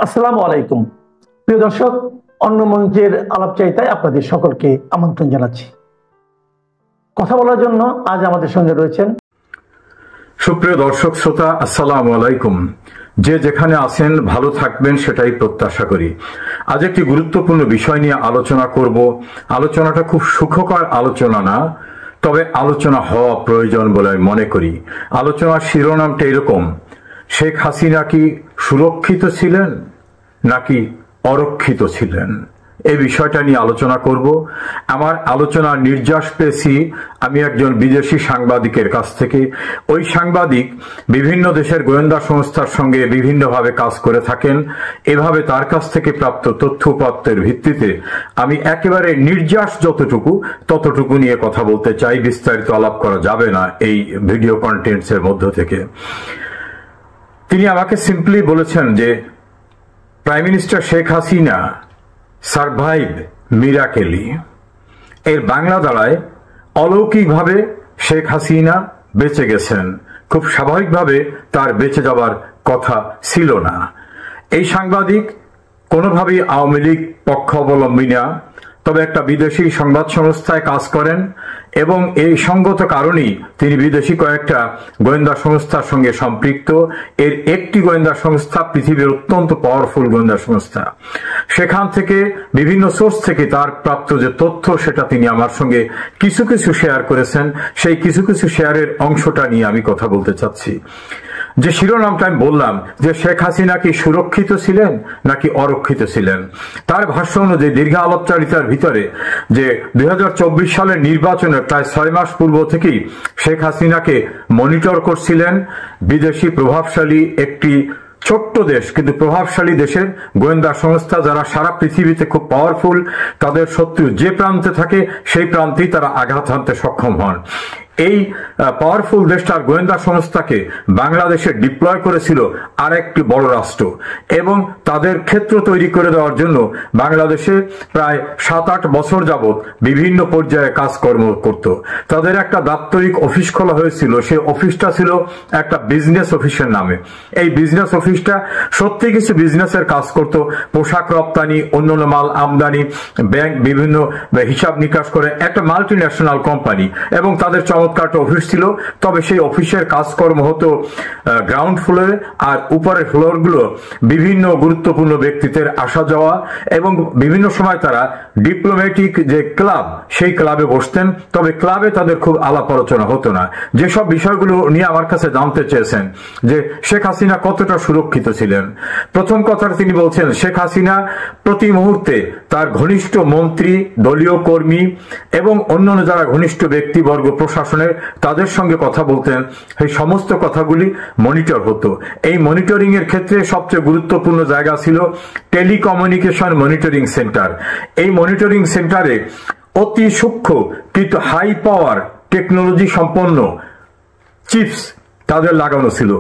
আসসালামু আলাইকুম প্রিয় দর্শক, অন্য মঞ্চের আলাপচারিতায় আপনাদের সকলকে আমন্ত্রণ জানাচ্ছি। কথা বলার জন্য আজ আমাদের সঙ্গে রয়েছেন সুপ্রিয় দর্শক শ্রোতা, আসসালামু আলাইকুম। যে যেখানে আছেন ভালো থাকবেন সেটাই প্রত্যাশা করি। আজ একটি গুরুত্বপূর্ণ বিষয় নিয়ে আলোচনা করব। আলোচনাটা খুব সুখকর আলোচনা না, তবে আলোচনা হওয়া প্রয়োজন বলে আমি মনে করি। আলোচনার শিরোনামটা এরকম: শেখ হাসিনা কি সুরক্ষিত ছিলেন নাকি অরক্ষিত ছিলেন? এই বিষয়টা নিয়ে আলোচনা করব। আমার আলোচনার নির্যাস পেয়েছি আমি একজন বিদেশি সাংবাদিকের কাছ থেকে। ওই সাংবাদিক বিভিন্ন দেশের গোয়েন্দা সংস্থার সঙ্গে বিভিন্নভাবে কাজ করে থাকেন। এভাবে তার কাছ থেকে প্রাপ্ত তথ্যপত্রের ভিত্তিতে আমি একেবারে নির্যাস ততটুকু নিয়ে কথা বলতে চাই। বিস্তারিত আলাপ করা যাবে না এই ভিডিও কন্টেন্টসের মধ্য থেকে। তিনি আমাকে সিম্পলি বলেছেন যে prime minister Sheikh Hasina survive miraculously. এর বাংলা দাঁড়ায় অলৌকিকভাবে শেখ হাসিনা বেঁচে গেছেন। খুব স্বাভাবিকভাবে তার বেঁচে যাবার কথা ছিল না। এই সাংবাদিক কোনোভাবেই আওয়ামী লীগ পক্ষাবলম্বী না, তবে একটা বিদেশি সংবাদ সংস্থায় কাজ করেন এবং এই সঙ্গত কারণেই তিনি বিদেশি কয়েকটা গোয়েন্দা সংস্থার সঙ্গে সম্পৃক্ত। এর একটি গোয়েন্দা সংস্থা পৃথিবীর অত্যন্ত পাওয়ারফুল গোয়েন্দা সংস্থা। সেখান থেকে বিভিন্ন সোর্স থেকে তার প্রাপ্ত যে তথ্য সেটা তিনি আমার সঙ্গে কিছু কিছু শেয়ার করেছেন। সেই কিছু কিছু শেয়ারের অংশটা নিয়ে আমি কথা বলতে চাচ্ছি। যে শিরোনামটা আমি বললাম যে শেখ হাসিনা কি সুরক্ষিত ছিলেন নাকি অরক্ষিত ছিলেন, তার ভাষ্য অনুযায়ী দীর্ঘ আলাপচারিতার ভিতরে যে 2024 সালের নির্বাচনের প্রায় 6 মাস পূর্ব থেকেই শেখ হাসিনাকে মনিটর করছিলেন বিদেশি প্রভাবশালী একটি ছোট্ট দেশ কিন্তু প্রভাবশালী দেশের গোয়েন্দা সংস্থা, যারা সারা পৃথিবীতে খুব পাওয়ারফুল। তাদের শত্রু যে প্রান্তে থাকে সেই প্রান্তেই তারা আঘাত হানতে সক্ষম হন। এই পাওয়ারফুল দেশটার গোয়েন্দা সংস্থাকে বাংলাদেশে ডিপ্লয় করেছিল আরেকটি বড় রাষ্ট্র এবং তাদের ক্ষেত্র তৈরি করে দেওয়ার জন্য বাংলাদেশে প্রায় 7-8 বছর যাবৎ বিভিন্ন পর্যায়ে কাজকর্ম করত। তাদের একটা দাপ্তরিক অফিস খোলা হয়েছিল। সেই অফিসটা ছিল একটা বিজনেস অফিসের নামে। এই বিজনেস অফিসটা সত্যি কিছু বিজনেসের কাজ করত, পোশাক রপ্তানি, অন্যান্য মাল আমদানি, ব্যাংক বিভিন্ন হিসাব নিকাশ করে একটা মাল্টি ন্যাশনাল কোম্পানি। এবং তাদের চমৎকার অফিস ছিল, তবে সেই অফিসের কাজকর্ম হতো গ্রাউন্ড ফ্লোরে, আর উপরের ফ্লোরগুলো বিভিন্ন গুরুত্বপূর্ণ ব্যক্তিত্বের আসা যাওয়া এবং বিভিন্ন সময় তারা ডিপ্লোম্যাটিক যে ক্লাব সেই ক্লাবে বসতেন, তবে ক্লাবে তাদের খুব আলাপ আলোচনা হতো না। যেসব বিষয়গুলো নিয়ে আমার কাছে জানতে চেয়েছেন যে শেখ হাসিনা কতটা সুরক্ষিত ছিলেন, প্রথম কথাটা তিনি বলছেন শেখ হাসিনা প্রতি মুহূর্তে তার ঘনিষ্ঠ মন্ত্রী, দলীয় কর্মী এবং অন্যান্য যারা ঘনিষ্ঠ ব্যক্তিবর্গ প্রশাসনের তাদের সঙ্গে কথা বলতেন। এই সমস্ত কথাগুলি মনিটর হতো। এই মনিটরিং এর ক্ষেত্রে সবচেয়ে গুরুত্বপূর্ণ জায়গা ছিল টেলিকমিউনিকেশন মনিটরিং সেন্টার। এই মনিটরিং সেন্টারে অতি সূক্ষ্ম কিন্তু হাই পাওয়ার টেকনোলজি সম্পন্ন চিপস তাদের লাগানো ছিল।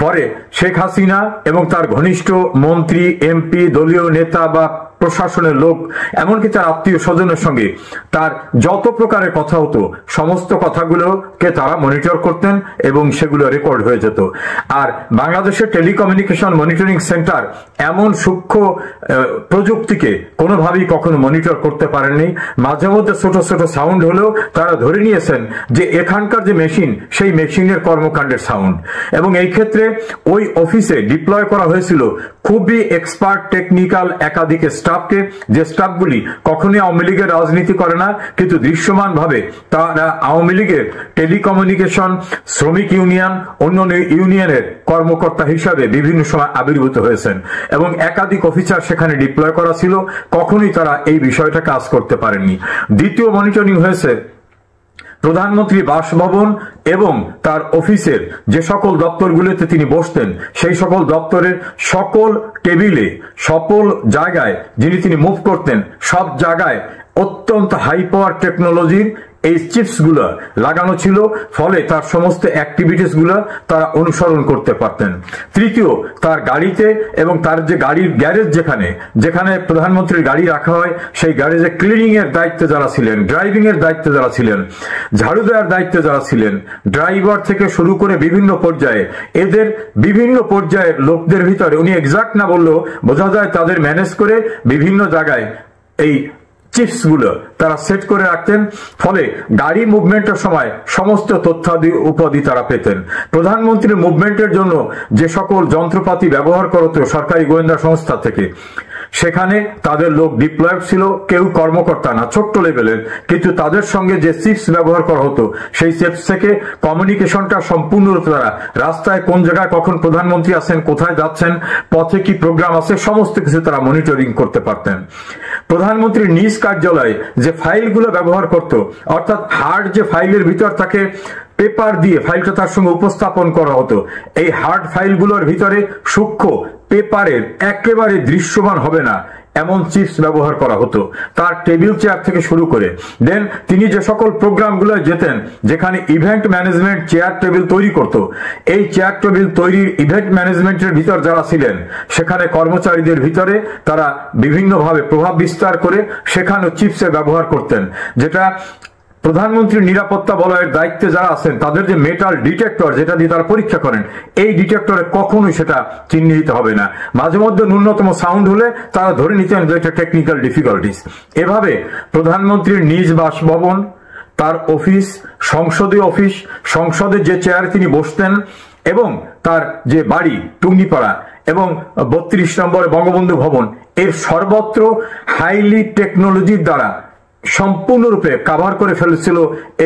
পরে শেখ হাসিনা এবং তার ঘনিষ্ঠ মন্ত্রী, এমপি, দলীয় নেতা বা প্রশাসনের লোক, এমনকি তার আত্মীয় স্বজনের সঙ্গে তার যত প্রকারের কথা হতো সমস্ত কথাগুলোকে তারা মনিটর করতেন এবং সেগুলো রেকর্ড হয়ে যেত। আর বাংলাদেশের টেলিকমিউনিকেশন মনিটরিং সেন্টার এমন সূক্ষ্ম প্রযুক্তিকে কোনোভাবেই কখনো মনিটর করতে পারেননি। মাঝে মধ্যে ছোট ছোট সাউন্ড হলেও তারা ধরে নিয়েছেন যে এখানকার যে মেশিন সেই মেশিনের কর্মকাণ্ডের সাউন্ড। এবং এই ক্ষেত্রে ওই অফিসে ডিপ্লয় করা হয়েছিল খুবই এক্সপার্ট টেকনিক্যাল একাধিক স্টাফকে, যে স্টাফগুলি কখনোই আওয়ামী লীগের রাজনীতি করে না, কিন্তু দৃশ্যমান ভাবে তারা আওয়ামী লীগের টেলিকমিউনিকেশন, শ্রমিক ইউনিয়ন, অন্যান্য ইউনিয়নের কর্মকর্তা হিসাবে বিভিন্ন সময় আবির্ভূত হয়েছেন এবং একাধিক অফিসার সেখানে ডিপ্লয় করা ছিল। কখনোই তারা এই বিষয়টা কাজ করতে পারেননি। দ্বিতীয় মনিটরিং হয়েছে প্রধানমন্ত্রী বাসভবন এবং তার অফিসের যে সকল দপ্তরগুলোতে তিনি বসতেন সেই সকল দপ্তরের সকল টেবিলে, সকল জায়গায় যিনি মুভ করতেন সব জায়গায় অত্যন্ত হাই পাওয়ার টেকনোলজির এই চিপস গুলো লাগানো ছিল, ফলে তার সমস্ত অ্যাক্টিভিটিস গুলো তারা অনুসরণ করতে পারতেন। তৃতীয়, তার গাড়িতে এবং তার যে গাড়ির গ্যারেজ যেখানে প্রধানমন্ত্রীর গাড়ি রাখা হয়, সেই গ্যারেজে ক্লিনিং এর দায়িত্বে যারা ছিলেন, ড্রাইভিং এর দায়িত্বে যারা ছিলেন, ঝাড়ু দেওয়ার দায়িত্বে যারা ছিলেন, ড্রাইভার থেকে শুরু করে বিভিন্ন পর্যায়ে, এদের বিভিন্ন পর্যায়ের লোকদের ভিতরে উনি এক্সাক্ট না বললেও বোঝা যায় তাদের ম্যানেজ করে বিভিন্ন জায়গায় এই চিপস গুলো তারা সেট করে রাখতেন, ফলে গাড়ি মুভমেন্টের সময় সমস্ত তথ্যাদি উপাধি তারা পেতেন। প্রধানমন্ত্রীর মুভমেন্টের জন্য যে সকল যন্ত্রপাতি ব্যবহার করত সরকারি গোয়েন্দা সংস্থা থেকে, সেখানে তাদের লোক ডিপ্লয়েড ছিল, কেউ কর্মকর্তা না, ছোট্ট লেভেলের, কিন্তু তাদের সঙ্গে যে চিপস ব্যবহার করা হতো সেই চিপস থেকে কমিউনিকেশনটা সম্পূর্ণ তারা রাস্তায় কোন জায়গায় কখন প্রধানমন্ত্রী আছেন, কোথায় যাচ্ছেন, পথে কি প্রোগ্রাম আছে, সমস্ত কিছু তারা মনিটরিং করতে পারতেন। প্রধানমন্ত্রীর নিজ কার্যালয়ে যে ফাইলগুলো ব্যবহার করত, অর্থাৎ হার্ড যে ফাইলের ভিতর থাকে পেপার দিয়ে ফাইলটা তার সঙ্গে উপস্থাপন করা হতো, এই হার্ড ফাইলগুলোর ভিতরে সূক্ষ্ম পেপারের একেবারে দৃশ্যমান হবে না এমন চিপস ব্যবহার করা হতো, তার টেবিল চেয়ার থেকে শুরু করে। দেন তিনি যে সকল প্রোগ্রামগুলো যেতেন, যেখানে ইভেন্ট ম্যানেজমেন্ট চেয়ার টেবিল তৈরি করত, এই চেয়ার টেবিল তৈরির ইভেন্ট ম্যানেজমেন্টের ভিতর যারা ছিলেন, সেখানে কর্মচারীদের ভিতরে তারা বিভিন্নভাবে প্রভাব বিস্তার করে সেখানেও চিপসের ব্যবহার করতেন, যেটা প্রধানমন্ত্রীর নিরাপত্তা বলয়ের দায়িত্বে যারা আছেন তাদের যে মেটাল ডিটেক্টর যেটা দিয়ে তারা পরীক্ষা করেন, এই ডিটেক্টরে কখনোই সেটা চিহ্নিত হবে না। মাঝে মধ্যে ন্যূনতম সাউন্ড হলে তারা ধরে নিতেন যে এটা টেকনিক্যাল ডিফিকাল্টিস। এভাবে প্রধানমন্ত্রীর নিজ বাসভবন, তার অফিস, সংসদীয় অফিস, সংসদের যে চেয়ারে তিনি বসতেন, এবং তার যে বাড়ি টুঙ্গিপাড়া এবং 32 নম্বরে বঙ্গবন্ধু ভবন, এর সর্বত্র হাইলি টেকনোলজির দ্বারা সম্পূর্ণরূপে কাভার করে ফেলেছিল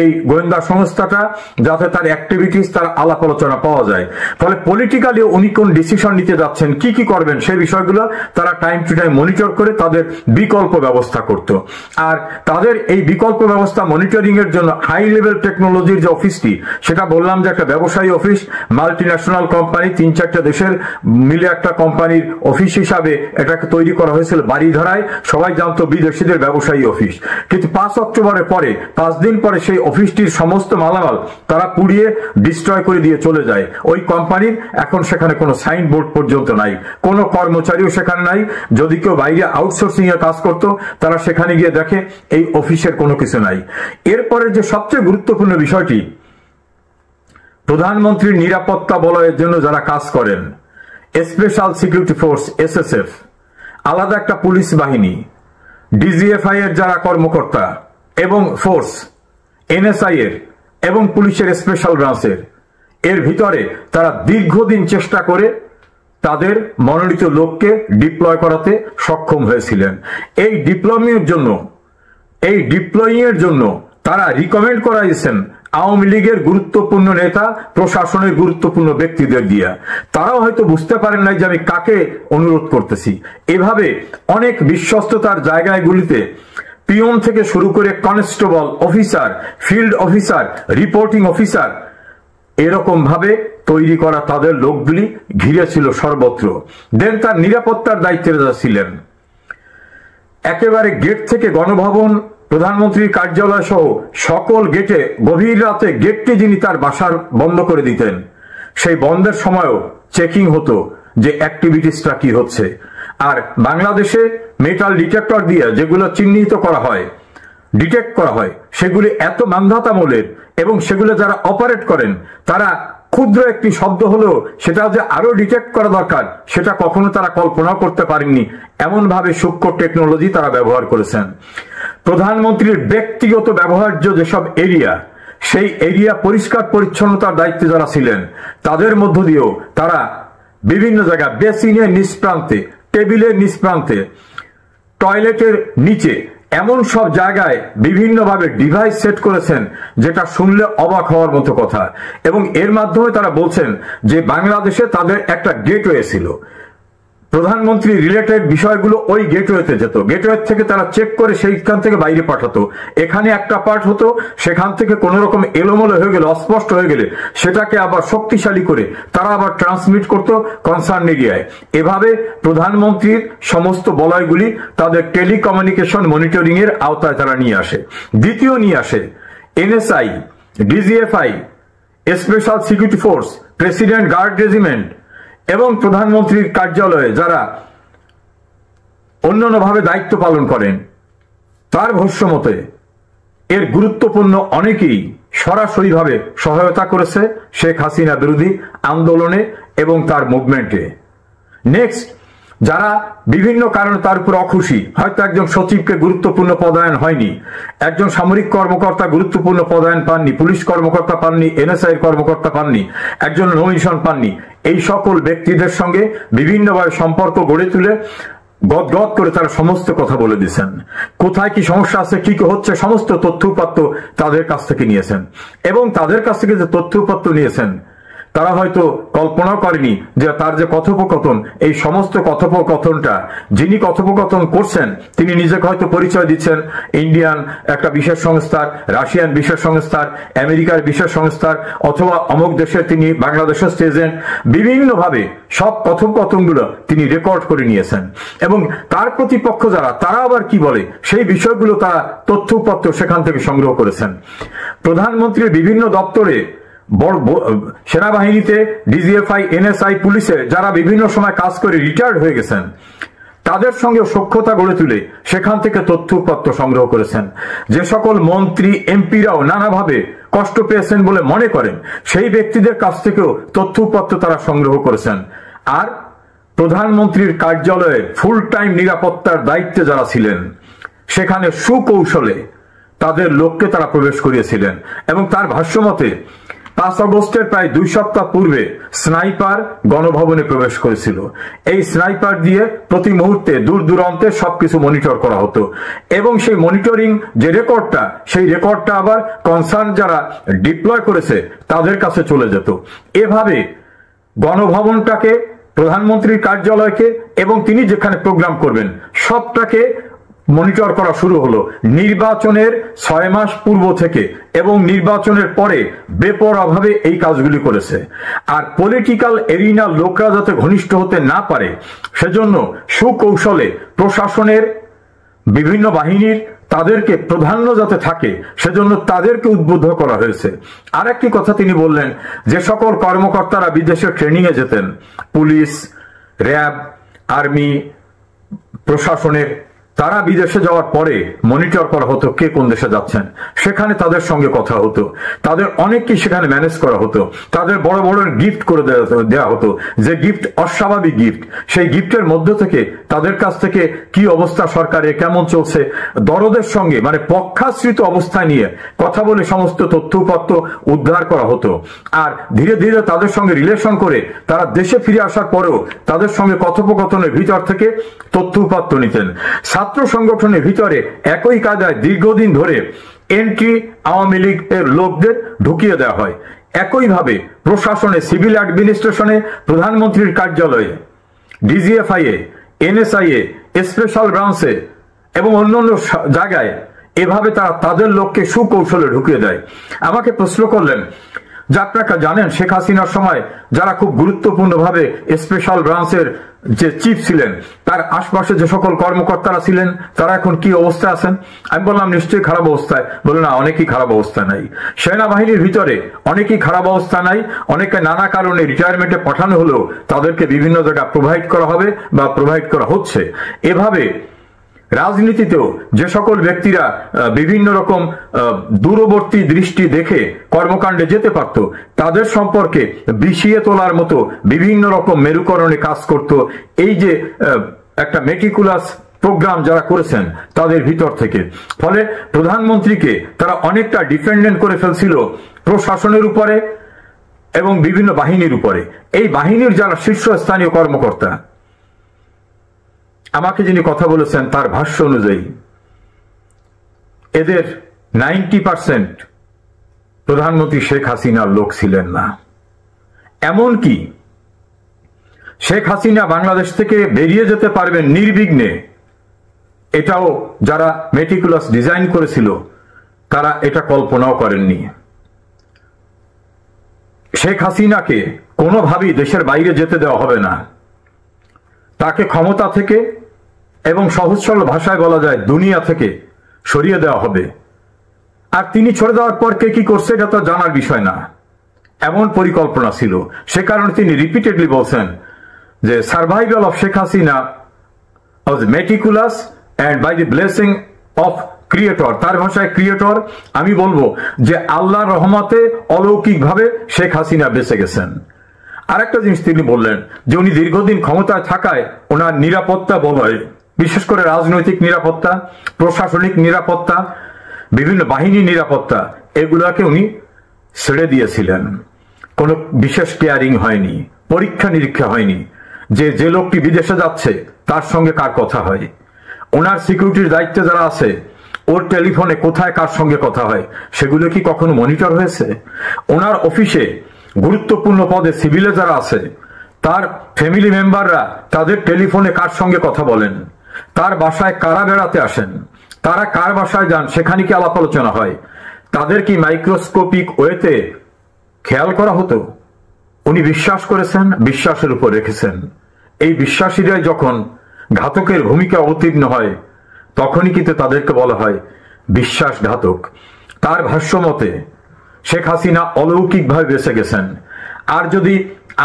এই গোয়েন্দা সংস্থাটা, যাতে তার অ্যাক্টিভিটিস, তার আলাপ আলোচনা পাওয়া যায়। ফলে পলিটিক্যালি উনি কোন ডিসিশন নিতে যাচ্ছেন, কি কি করবেন, সেই বিষয়গুলো তারা টাইম টু টাইম মনিটর করে তাদের বিকল্প ব্যবস্থা করত। আর তাদের এই বিকল্প ব্যবস্থা মনিটরিং এর জন্য হাই লেভেল টেকনোলজির যে অফিসটি, সেটা বললাম যে একটা ব্যবসায়ী অফিস, মাল্টি ন্যাশনাল কোম্পানি, 3-4টা দেশের মিলে একটা কোম্পানির অফিস হিসাবে এটাকে তৈরি করা হয়েছিল বাড়িধারায়। সবাই জানতো বিদেশিদের ব্যবসায়ী অফিস, কিন্তু 5 অক্টোবরের পরে 5 দিন পরে সেই অফিসটির সমস্ত মালামাল তারা পুড়িয়ে ডিস্ট্রয় করে দিয়ে চলে যায়। ওই কোম্পানির এখন সেখানে কোনো সাইনবোর্ড পর্যন্ত নাই, কোনো কর্মচারীও সেখানে নাই। যদি কেউ বাইরে আউটসোর্সিং এর কাজ করত, তারা সেখানে গিয়ে দেখে এই অফিসের কোনো কিছু নাই। এরপরে যে সবচেয়ে গুরুত্বপূর্ণ বিষয়টি, প্রধানমন্ত্রীর নিরাপত্তা বলয়ের জন্য যারা কাজ করেন, স্পেশাল সিকিউরিটি ফোর্স SSF, আলাদা একটা পুলিশ বাহিনী, DGFI এর যারা কর্মকর্তা এবং ফোর্স, NSI এর এবং পুলিশের স্পেশাল ব্রাঞ্চের, এর ভিতরে তারা দীর্ঘদিন চেষ্টা করে তাদের মনোনীত লোককে ডিপ্লয় করাতে সক্ষম হয়েছিলেন। এই ডিপ্লয়িং এর জন্য তারা রিকমেন্ড করাইছেন আওয়ামী লীগের গুরুত্বপূর্ণ নেতা, প্রশাসনের গুরুত্বপূর্ণ ব্যক্তিদের দিয়ে। তারাও হয়তো বুঝতে পারেন নাই যে আমি কাকে অনুরোধ করতেছি। এভাবে অনেক বিশ্বস্ততার জায়গাগুলিতে পিয়ন থেকে শুরু করে constable officer, field officer, reporting officer, এরকম ভাবে তৈরি করা তাদের লোকগুলি ঘিরে ছিল সর্বত্র। দেন তার নিরাপত্তার দায়িত্বে ছিলেন একেবারে গেট থেকে গণভবন, প্রধানমন্ত্রীর কার্যালয় সহ সকল গেটে গভীর রাতে গেটটি যিনি তার বাসার বন্ধ করে দিতেন, সেই বন্ধের সময়ও চেকিং হতো যে অ্যাক্টিভিটিসটা কি হচ্ছে। আর বাংলাদেশে মেটাল ডিটেক্টর দিয়ে যেগুলো চিহ্নিত করা হয়, ডিটেক্ট করা হয়, সেগুলি এত বাধ্যতামূলক এবং সেগুলো যারা অপারেট করেন তারা ক্ষুদ্র একটি শব্দ হলেও সেটা যে আরো ডিটেক্ট করা দরকার সেটা কখনো তারা কল্পনা করতে পারেননি, এমন ভাবে সূক্ষ্ম টেকনোলজি তারা ব্যবহার করেছেন। প্রধানমন্ত্রীর ব্যক্তিগত ব্যবহার্য যেসব এরিয়া, সেই এরিয়া পরিষ্কার পরিচ্ছন্নতার দায়িত্বে যারা ছিলেন, তাদের মধ্য দিয়েও তারা বিভিন্ন জায়গায় বেসিনের নিচ প্রান্তে, টেবিলের নিচ প্রান্তে, টয়লেটের নিচে, এমন সব জায়গায় বিভিন্নভাবে ডিভাইস সেট করেছেন যেটা শুনলে অবাক হওয়ার মতো কথা। এবং এর মাধ্যমে তারা বলছেন যে বাংলাদেশে তাদের একটা গেটওয়ে ছিল, প্রধানমন্ত্রী রিলেটেড বিষয়গুলো ওই গেটওয়েতে যেত, গেটওয়ে থেকে তারা চেক করে সেইখান থেকে বাইরে পাঠাতো। এখানে একটা পার্ট হতো, সেখান থেকে কোন রকম এলোমেলো হয়ে গেলে, অস্পষ্ট হয়ে গেলে সেটাকে আবার শক্তিশালী করে তারা আবার ট্রান্সমিট করতো কনসার্ন এরিয়ায়। এভাবে প্রধানমন্ত্রীর সমস্ত বলয়গুলি তাদের টেলিকমিউনিকেশন মনিটরিং এর আওতায় তারা নিয়ে আসে। দ্বিতীয় নিয়ে আসে NSI, DGFI, special security force, president guard regiment এবং প্রধানমন্ত্রীর কার্যালয়ে যারা অন্যান্যভাবে দায়িত্ব পালন করেন। তার ভাষ্য মতে এর গুরুত্বপূর্ণ অনেকেই সরাসরিভাবে সহায়তা করেছে শেখ হাসিনা বিরোধী আন্দোলনে এবং তার মুভমেন্টে। নেক্সট, যারা বিভিন্ন কারণে তার উপর অখুশি, হয়তো একজন সচিবকে গুরুত্বপূর্ণ পদায়ন হয়নি, একজন সামরিক কর্মকর্তা গুরুত্বপূর্ণ পদায়ন পাননি, পুলিশ কর্মকর্তা পাননি, এনএসআই এর কর্মকর্তা পাননি, একজন নমিনেশন পাননি, এই সকল ব্যক্তিদের সঙ্গে বিভিন্নভাবে সম্পর্ক গড়ে তুলে গদগদ করে তারা সমস্ত কথা বলে দিয়েছেন। কোথায় কি সমস্যা আছে, কি হচ্ছে, সমস্ত তথ্য উপাত্ত তাদের কাছ থেকে নিয়েছেন। এবং তাদের কাছ থেকে যে তথ্য উপাত্ত নিয়েছেন তারা হয়তো কল্পনাও করেনি যে তার যে কথোপকথন, এই সমস্ত কথোপকথনটা যিনি কথোপকথন করছেন তিনি নিজেকে হয়তো পরিচয় দিচ্ছেন ইন্ডিয়ান একটা বিশেষ সংস্থার, রাশিয়ান বিশেষ সংস্থার, আমেরিকার বিশেষ সংস্থার, অথবা অমুক দেশের তিনি বাংলাদেশের এজেন্ট। বিভিন্নভাবে সব কথোপকথনগুলো তিনি রেকর্ড করে নিয়েছেন এবং তার প্রতিপক্ষ যারা, তারা আবার কি বলে সেই বিষয়গুলো তারা তথ্য উপাত্ত সেখান থেকে সংগ্রহ করেছেন। প্রধানমন্ত্রীর বিভিন্ন দপ্তরে, সেনাবাহিনীতে, ডিজিএফআই, এনএসআই, পুলিশে যারা বিভিন্ন সময় কাজ করে রিটায়ার্ড হয়ে গেছেন তাদের সঙ্গে সখ্যতা গড়ে তুলে সেখান থেকে তথ্য উপাত্ত সংগ্রহ করেছেন। যে সকল মন্ত্রী এমপিরাও নানাভাবে কষ্ট পেয়েছেন বলে মনে করেন সেই ব্যক্তিদের কাছ থেকেও তথ্য উপাত্ত তারা সংগ্রহ করেছেন। আর প্রধানমন্ত্রীর কার্যালয়ে ফুল টাইম নিরাপত্তার দায়িত্বে যারা ছিলেন সেখানে সুকৌশলে তাদের লোককে তারা প্রবেশ করিয়েছিলেন। এবং তার ভাষ্যমতে 5 আগস্টের প্রায় 2 সপ্তাহ পূর্বে স্নাইপার গণভবনে প্রবেশ করেছিল। এই স্নাইপার দিয়ে প্রতি মুহূর্তে দূর দূরান্তে সবকিছু মনিটর করা হতো এবং সেই মনিটরিং যে রেকর্ডটা, সেই রেকর্ডটা আবার কনসার্ন যারা ডিপ্লয় করেছে তাদের কাছে চলে যেত। এভাবে গণভবনটাকে, প্রধানমন্ত্রীর কার্যালয়কে এবং তিনি যেখানে প্রোগ্রাম করবেন সবটাকে মনিটর করা শুরু হলো নির্বাচনের 6 মাস পূর্ব থেকে এবং নির্বাচনের পরে বেপরোয়াভাবে এই কাজগুলি করেছে। আর পলিটিক্যাল এরিনা লোকরা যাতে ঘনিষ্ঠ হতে না পারে সেজন্য সুকৌশলে প্রশাসনের বিভিন্ন বাহিনীর তাদেরকে প্রাধান্য যাতে থাকে সেজন্য তাদেরকে উদ্বুদ্ধ করা হয়েছে। আরেকটি কথা তিনি বললেন, যে সকল কর্মকর্তারা বিদেশে ট্রেনিং এ যেতেন, পুলিশ, র্যাব, আর্মি, প্রশাসনের, তারা বিদেশে যাওয়ার পরে মনিটর করা হতো কে কোন দেশে যাচ্ছেন, সেখানে তাদের সঙ্গে কথা হতো, তাদের অনেককেই সেখানে ম্যানেজ করা হতো, তাদের বড় বড় গিফট করে দেওয়া হতো, যে গিফট অস্বাভাবিক গিফট, সেই গিফটের মধ্য থেকে তাদের কাছ থেকে কি অবস্থা সরকারে, কেমন চলছে, দরদের সঙ্গে মানে পক্ষাশ্রিত অবস্থায় নিয়ে কথা বলে সমস্ত তথ্য উপাত্ত উদ্ধার করা হতো। আর ধীরে ধীরে তাদের সঙ্গে রিলেশন করে তারা দেশে ফিরে আসার পরেও তাদের সঙ্গে কথোপকথনের ভিতর থেকে তথ্য উপাত্ত নিতেন। ছাত্র সংগঠনের ভিতরে একই কায়দায় দীর্ঘদিন ধরে এন্ট্রি আওয়ামী লীগ এর লোকদের ঢুকিয়ে দেওয়া হয়। একইভাবে প্রশাসনে, সিভিল অ্যাডমিনিস্ট্রেশনে, প্রধানমন্ত্রীর কার্যালয়ে, ডিজিএফআই এ, এনএসআই এ, স্পেশাল ব্রাঞ্চে এবং অন্যান্য জায়গায় এভাবে তারা তাদের লোককে সুকৌশলে ঢুকিয়ে দেয়। আমাকে প্রশ্ন করলেন যে আপনারা জানেন শেখ হাসিনার সময় যারা খুব গুরুত্বপূর্ণভাবে স্পেশাল ব্রাঞ্চের যে চিফ ছিলেন তার আশপাশে যে সকল কর্মকর্তারা ছিলেন তারা এখন কি অবস্থায় আছেন? আমি বললাম নিশ্চয়ই খারাপ অবস্থায়। বলে না, অনেকেই খারাপ অবস্থা নাই। সেনাবাহিনীর ভিতরে অনেকেই খারাপ অবস্থা নাই, অনেকে নানা কারণে রিটায়ারমেন্টে পাঠানো হলেও তাদেরকে বিভিন্ন জায়গায় প্রোভাইড করা হবে বা প্রোভাইড করা হচ্ছে। এভাবে রাজনীতিতেও যে সকল ব্যক্তিরা বিভিন্ন রকম দূরবর্তী দৃষ্টি দেখে কর্মকাণ্ডে যেতে পারত তাদের সম্পর্কে বিষিয়ে তোলার মতো বিভিন্ন রকম মেরুকরণে কাজ করত। এই যে একটা মেটিকুলাস প্রোগ্রাম যারা করেছেন তাদের ভিতর থেকে, ফলে প্রধানমন্ত্রীকে তারা অনেকটা ডিপেন্ডেন্ট করে ফেলছিল প্রশাসনের উপরে এবং বিভিন্ন বাহিনীর উপরে। এই বাহিনীর যারা শীর্ষস্থানীয় কর্মকর্তা, আমাকে যিনি কথা বলেছেন তার ভাষ্য অনুযায়ী এদের 90% প্রধানমন্ত্রী শেখ হাসিনার লোক ছিলেন না। এমনকি শেখ হাসিনা বাংলাদেশ থেকে বেরিয়ে যেতে পারবেন নির্বিঘ্নে, এটাও যারা মেটিকুলাস ডিজাইন করেছিল তারা এটা কল্পনাও করেননি। শেখ হাসিনাকে কোনোভাবেই দেশের বাইরে যেতে দেওয়া হবে না, তাকে ক্ষমতা থেকে এবং সহজ সরল ভাষায় বলা যায় দুনিয়া থেকে সরিয়ে দেওয়া হবে। আর তিনি সরে দেওয়ার পর কে কি করছে এটা তো জানার বিষয় না, এমন পরিকল্পনা ছিল। সে কারণে তিনি রিপিটেডলি বলছেন যে survival of Sheikh Hasina was meticulous and by the blessing of creator. তার ভাষায় ক্রিয়েটর, আমি বলবো যে আল্লাহর রহমতে অলৌকিকভাবে শেখ হাসিনা বেঁচে গেছেন। আরেকটা জিনিস তিনি বললেন যে উনি দীর্ঘদিন ক্ষমতায় থাকায় ওনার নিরাপত্তা বলয়, বিশেষ করে রাজনৈতিক নিরাপত্তা, প্রশাসনিক নিরাপত্তা, বিভিন্ন বাহিনী নিরাপত্তা, এগুলাকে উনি ছেড়ে দিয়েছিলেন। কোনো বিশেষ কেয়ারিং হয়নি, পরীক্ষা নিরীক্ষা হয়নি যে যে লোকটি বিদেশে যাচ্ছে তার সঙ্গে কার কথা হয়, ওনার সিকিউরিটির দায়িত্বে যারা আছে ওর টেলিফোনে কোথায় কার সঙ্গে কথা হয় সেগুলো কি কখনো মনিটর হয়েছে? ওনার অফিসে গুরুত্বপূর্ণ পদে সিভিলে যারা আছে তার ফ্যামিলি মেম্বাররা তাদের টেলিফোনে কার সঙ্গে কথা বলেন, তার বাসায় কারা বেড়াতে আসেন, তারা কার বাসায় যান সেখানে কি আলাপ আলোচনা হয়, তাদের কি মাইক্রোস্কোপিক ওয়েতে খেয়াল করা হতো? উনি বিশ্বাস করেছেন, বিশ্বাসের উপর রেখেছেন। এই বিশ্বাসীরাই যখন ঘাতকের ভূমিকা অবতীর্ণ হয় তখনই কিন্তু তাদেরকে বলা হয় বিশ্বাসঘাতক। তার ভাষ্য মতে শেখ হাসিনা অলৌকিকভাবে বেঁচে গেছেন। আর যদি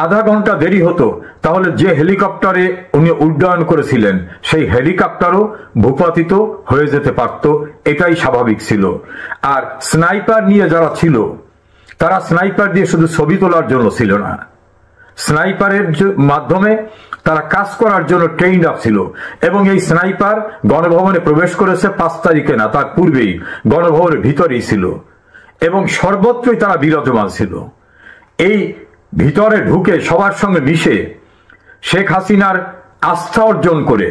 আধা ঘন্টা দেরি হতো তাহলে যে হেলিকপ্টারে উনি উড্ডয়ন করেছিলেন সেই হেলিকপ্টারও ভূপাতিত হয়ে যেতে পারত, এটাই স্বাভাবিক ছিল। আর স্নাইপার নিয়ে যারা ছিল তারা স্নাইপার দিয়ে শুধু ছবি তোলার জন্য ছিল না, স্নাইপারের মাধ্যমে তারা কাজ করার জন্য ট্রেইনড আপ ছিল। এবং এই স্নাইপার গণভবনে প্রবেশ করেছে 5 তারিখে না, তার পূর্বেই গণভবনের ভিতরেই ছিল এবং সর্বত্রই তারা বিরাজমান ছিল। এই ভিতরে ঢুকে সবার সঙ্গে মিশে শেখ হাসিনার আস্থা অর্জন করে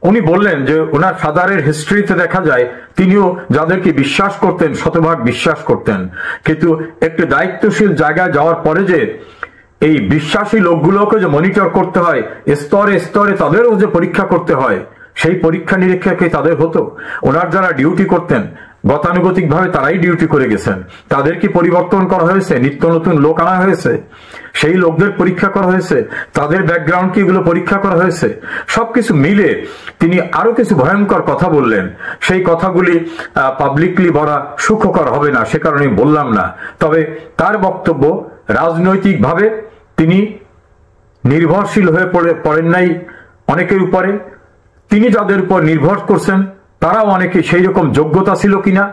উনি বললেন যে ওনার ফাদারের হিস্ট্রিতে দেখা যায় তিনিও যাদেরকে বিশ্বাস করতেন শতভাগ বিশ্বাস করতেন, কিন্তু একটু দায়িত্বশীল জায়গায় যাওয়ার পরে যে এই বিশ্বাসী লোকগুলোকে যে মনিটর করতে হয়, স্তরে স্তরে তাদেরও যে পরীক্ষা করতে হয়, সেই পরীক্ষা নিরীক্ষা কি তাদের হতো? ওনার যারা ডিউটি করতেন গতানুগতিক ভাবে তারাই ডিউটি করে গেছেন, তাদের কি পরিবর্তন করা হয়েছে? নিত্য নতুন লোক আনা হয়েছে, সেই লোকদের পরীক্ষা করা হয়েছে, তাদের ব্যাকগ্রাউন্ড কি এগুলো পরীক্ষা করা হয়েছে? সবকিছু মিলে তিনি আরো কিছু ভয়ঙ্কর কথা বললেন। সেই কথাগুলি পাবলিকলি বলা সুখকর হবে না, সে কারণে বললাম না। তবে তার বক্তব্য রাজনৈতিকভাবে তিনি নির্ভরশীল হয়ে পড়েন নাই অনেকের উপরে, তিনি যাদের উপর নির্ভর করছেন তারাও অনেকে সেই রকম যোগ্যতা ছিল কিনা,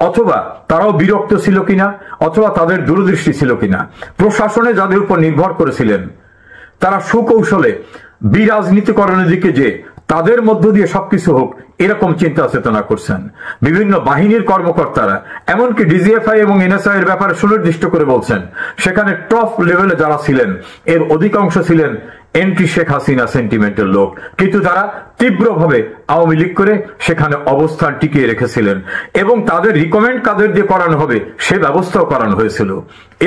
অথবা তারাও বিরক্ত ছিল কিনা, অথবা তাদের দূরদৃষ্টি ছিল কিনা। প্রশাসনে যাদের উপর নির্ভর করেছিলেন তারা সুকৌশলে বিরাজনীতিকরণের দিকে যে তাদের মধ্য দিয়ে সবকিছু হোক এরকম চিন্তা চেতনা করছেন। বিভিন্ন বাহিনীর কর্মকর্তারা এমনকি ডিজিএফআই এবং এনএসআই এর ব্যাপারে সুনির্দিষ্ট করে বলছেন সেখানে টপ লেভেলে যারা ছিলেন এর অধিকাংশ ছিলেন এন্টি শেখ হাসিনা সেন্টিমেন্টের লোক, কিন্তু তারা তীব্রভাবে আওয়ামী লীগ করে সেখানে অবস্থান টিকিয়ে রেখেছিলেন এবং তাদের রিকমেন্ড কাদের দিয়ে করানো হবে সে ব্যবস্থাও করানো হয়েছিল।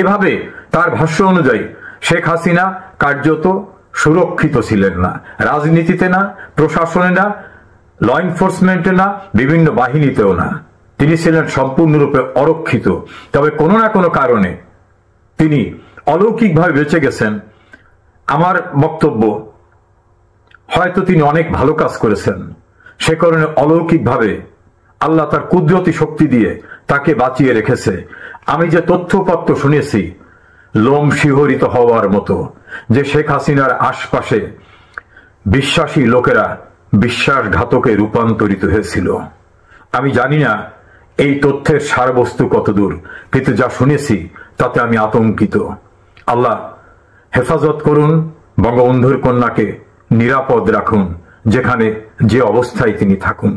এভাবে তার ভাষ্য অনুযায়ী শেখ হাসিনা কার্যত সুরক্ষিত ছিলেন না, রাজনীতিতে না, প্রশাসনে না, ল এনফোর্সমেন্টে না, বিভিন্ন বাহিনীতেও না। তিনি ছিলেন সম্পূর্ণরূপে অরক্ষিত। তবে কোনো না কোনো কারণে তিনি অলৌকিকভাবে বেঁচে গেছেন। আমার বক্তব্য হয়তো তিনি অনেক ভালো কাজ করেছেন, সে কারণে অলৌকিকভাবে আল্লাহ তার কুদরতি শক্তি দিয়ে তাকে বাঁচিয়ে রেখেছে। আমি যে তথ্যপত্র শুনেছি লোম শিহরিত হওয়ার মতো যে শেখ হাসিনার আশপাশে বিশ্বাসী লোকেরা বিশ্বাসঘাতকে রূপান্তরিত হয়েছিল। আমি জানি না এই তথ্যের সারবস্তু কতদূর, কিন্তু যা শুনেছি তাতে আমি আতঙ্কিত। আল্লাহ হেফাজত করুন, বঙ্গবন্ধুর কন্যাকে নিরাপদ রাখুন যেখানে যে অবস্থায় তিনি থাকুন।